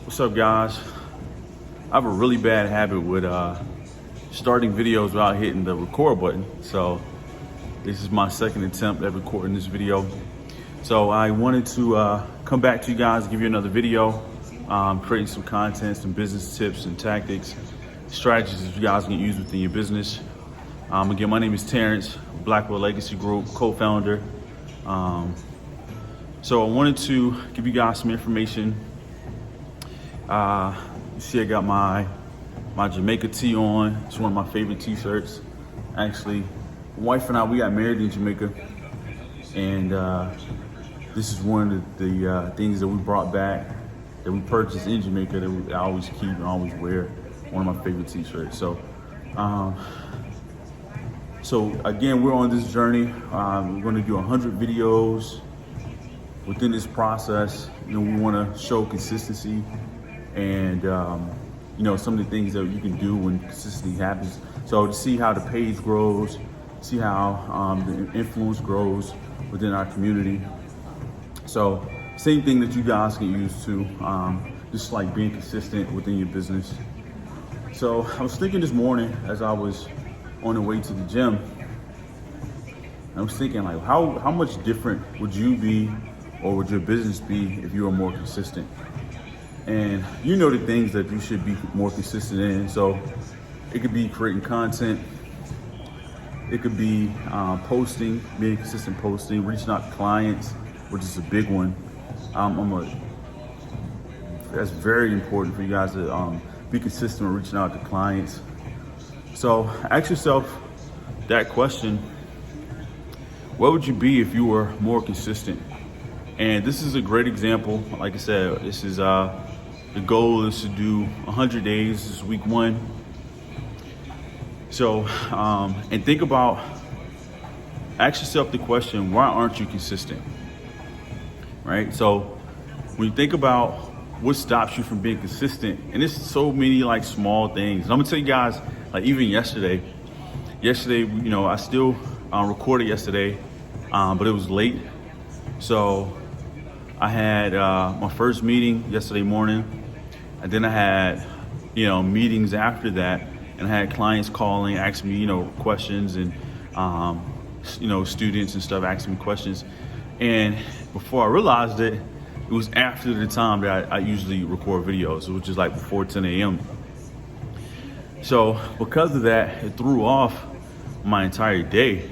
What's up, guys? I have a really bad habit with starting videos without hitting the record button. So this is my second attempt at recording this video. So I wanted to come back to you guys, give you another video, creating some content, some business tips and tactics, strategies that you guys can use within your business. Again, my name is Terrence, Blackwell Legacy Group, co-founder. So I wanted to give you guys some information. You see, I got my Jamaica tee on. It's one of my favorite t-shirts. Actually, my wife and I, we got married in Jamaica, and this is one of the things that we brought back, that we purchased in Jamaica, that I always keep and always wear. One of my favorite t-shirts. So again, we're on this journey. We're going to do 100 videos. Within this process, we want to show consistency and some of the things that you can do when consistency happens. So to see how the page grows, see how the influence grows within our community. So same thing that you guys can use to just like being consistent within your business. So I was thinking this morning as I was on the way to the gym, I was thinking like how much different would you be, or would your business be, if you were more consistent? And you know the things that you should be more consistent in. So it could be creating content. It could be posting, being consistent posting, reaching out to clients, which is a big one. That's very important for you guys to be consistent with reaching out to clients. So ask yourself that question: what would you be if you were more consistent? And this is a great example. Like I said, this is the goal is to do 100 days. This is week 1. So, and think about, ask yourself the question, why aren't you consistent? Right? So when you think about what stops you from being consistent, and it's so many like small things. And I'm gonna tell you guys, like even yesterday, I still recorded yesterday, but it was late. So I had my first meeting yesterday morning, and then I had, meetings after that, and I had clients calling, asking me, questions, and, students and stuff asking me questions. And before I realized it was after the time that I usually record videos, which is like before 10 a.m. So because of that, it threw off my entire day.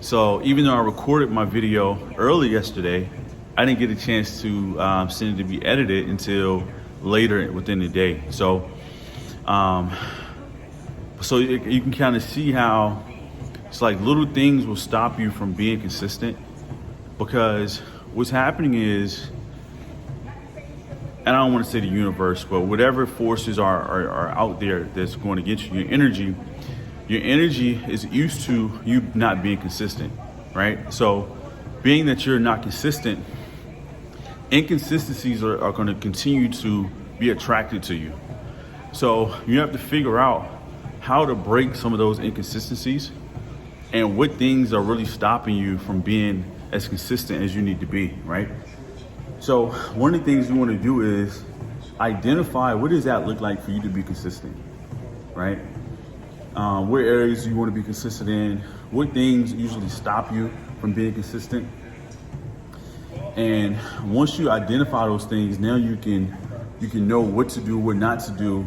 So even though I recorded my video early yesterday, I didn't get a chance to send it to be edited until later within the day. So, you can kind of see how it's like little things will stop you from being consistent, because what's happening is, and I don't want to say the universe, but whatever forces are out there that's going to get you, your energy is used to you not being consistent, right? So being that you're not consistent, inconsistencies are going to continue to be attracted to you. So you have to figure out how to break some of those inconsistencies and what things are really stopping you from being as consistent as you need to be, right? So one of the things you want to do is identify, what does that look like for you to be consistent, right? What areas do you want to be consistent in? What things usually stop you from being consistent? And once you identify those things, now you can know what to do, what not to do,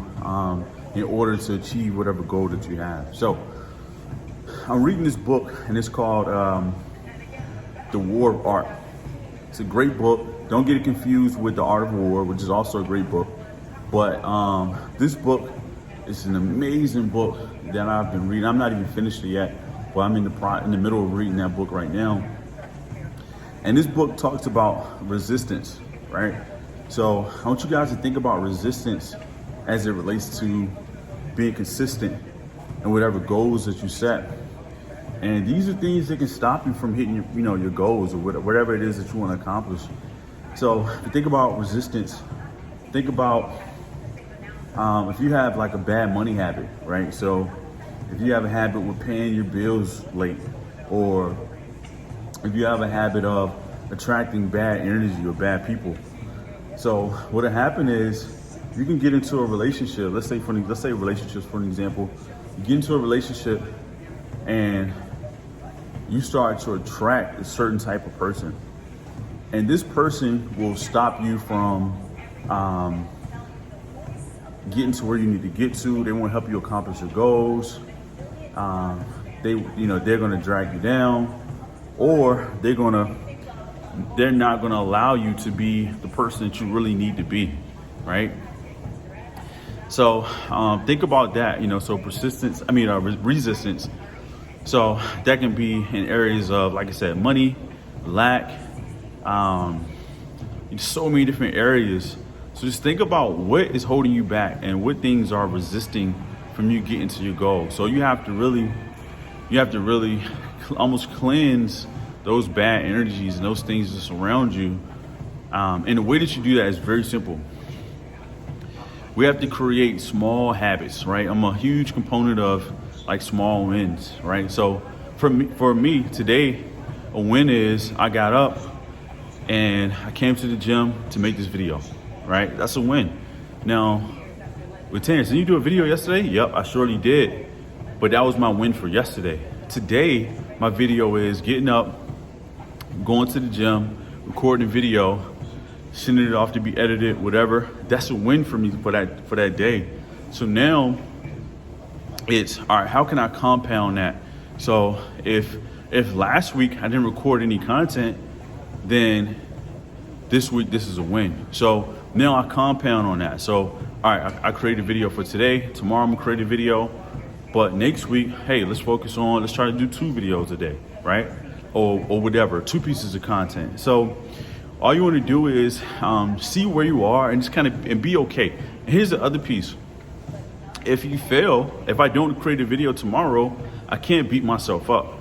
in order to achieve whatever goal that you have. So I'm reading this book, and it's called The War of Art. It's a great book. Don't get it confused with The Art of War, which is also a great book. But this book is an amazing book that I've been reading. I'm not even finished it yet, but I'm in the middle of reading that book right now. And this book talks about resistance, right? So I want you guys to think about resistance as it relates to being consistent and whatever goals that you set. And these are things that can stop you from hitting your goals or whatever it is that you want to accomplish. So if you think about resistance, think about if you have like a bad money habit, right? So if you have a habit with paying your bills late, or if you have a habit of attracting bad energy or bad people. So what'll happen is you can get into a relationship. Let's say relationships, for an example. You get into a relationship and you start to attract a certain type of person, and this person will stop you from getting to where you need to get to. They won't help you accomplish your goals. They're gonna drag you down, or they're not gonna allow you to be the person that you really need to be, right? So think about that. So resistance. So that can be in areas of, like I said, money, lack, so many different areas. So just think about what is holding you back and what things are resisting from you getting to your goal. So you have to really almost cleanse those bad energies and those things that surround you. And the way that you do that is very simple. We have to create small habits, right? I'm a huge component of like small wins, right? So for me today, a win is I got up and I came to the gym to make this video, right? That's a win. Now, with Terrence, did you do a video yesterday? Yep, I surely did. But that was my win for yesterday. Today, my video is getting up, going to the gym, recording a video, sending it off to be edited, whatever. That's a win for me for that day. So now it's, all right, how can I compound that? So if last week I didn't record any content, then this week this is a win. So now I compound on that. So all right, I created a video for today. Tomorrow I'm gonna create a video. But next week, hey, let's try to do 2 videos a day, right? Or whatever, 2 pieces of content. So all you want to do is see where you are and just and be okay. And here's the other piece. If you fail, if I don't create a video tomorrow, I can't beat myself up.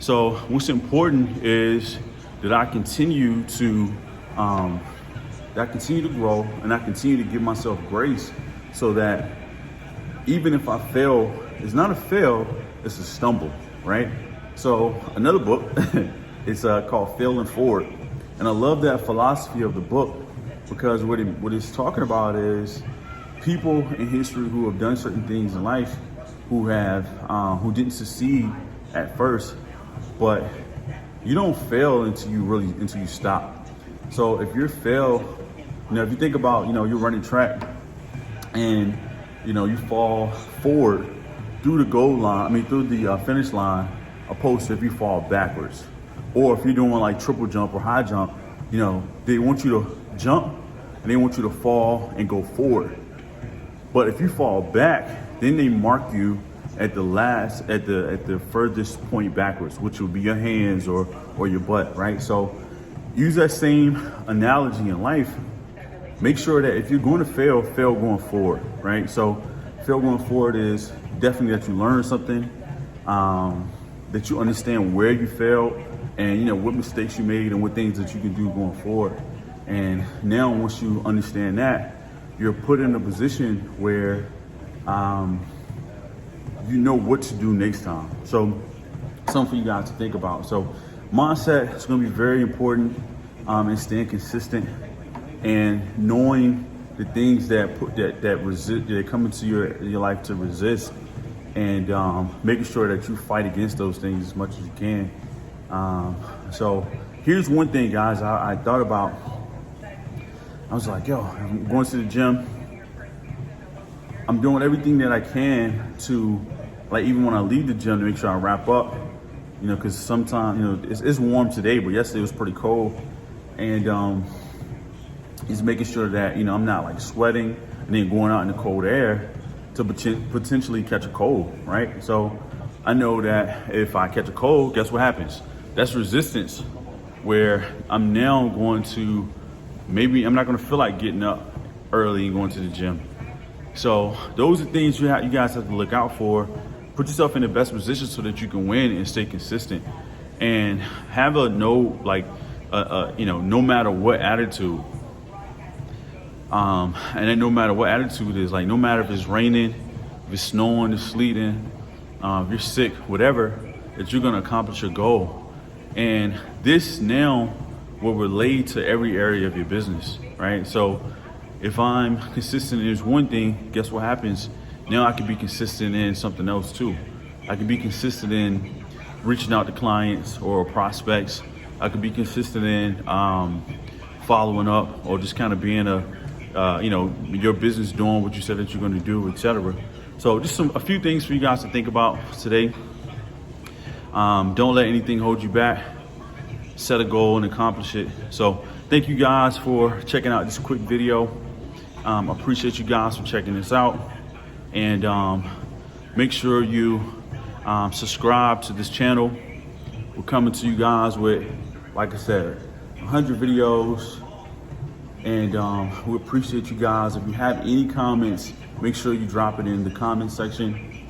So what's important is that I continue to grow, and I continue to give myself grace, so that even if I fail, it's not a fail, it's a stumble, right? So another book, it's called Failing Forward. And I love that philosophy of the book, because what it's talking about is people in history who have done certain things in life, who didn't succeed at first, but you don't fail until you stop. So if you fail, if you think about, you're running track and, you fall forward through the through the finish line, opposed to if you fall backwards. Or if you're doing like triple jump or high jump, they want you to jump and they want you to fall and go forward. But if you fall back, then they mark you at the furthest point backwards, which would be your hands or your butt, right? So use that same analogy in life. Make sure that if you're going to fail going forward, right? So fail going forward is definitely that you learn something, that you understand where you failed, and what mistakes you made and what things that you can do going forward. And now once you understand that, you're put in a position where you know what to do next time. So something for you guys to think about. So mindset is going to be very important, and staying consistent and knowing the things that come into your life to resist, and making sure that you fight against those things as much as you can. So here's one thing, guys, I thought about. I was like, I'm going to the gym. I'm doing everything that I can to, like, even when I leave the gym, to make sure I wrap up, because sometimes, it's warm today, but yesterday was pretty cold. And is making sure that, I'm not like sweating and then going out in the cold air to potentially catch a cold, right? So I know that if I catch a cold, guess what happens? That's resistance, where I'm now going to, maybe I'm not going to feel like getting up early and going to the gym. So those are things you guys have to look out for. Put yourself in the best position so that you can win and stay consistent, and have no matter what attitude. And then no matter what attitude is, like, no matter if it's raining, if it's snowing, it's sleeting, if you're sick, whatever, that you're going to accomplish your goal. And this now will relate to every area of your business, right? So if I'm consistent in one thing, guess what happens? Now I can be consistent in something else too. I can be consistent in reaching out to clients or prospects. I can be consistent in following up, or just kind of being your business, doing what you said that you're going to do, etc. So just a few things for you guys to think about today. Don't let anything hold you back. Set a goal and accomplish it. So thank you guys for checking out this quick video. I appreciate you guys for checking this out, and make sure you subscribe to this channel. We're coming to you guys with, like I said, 100 videos, and we appreciate you guys. If you have any comments, make sure you drop it in the comment section.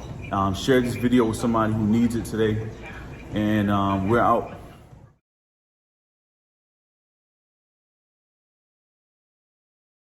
Share this video with somebody who needs it today, and we're out.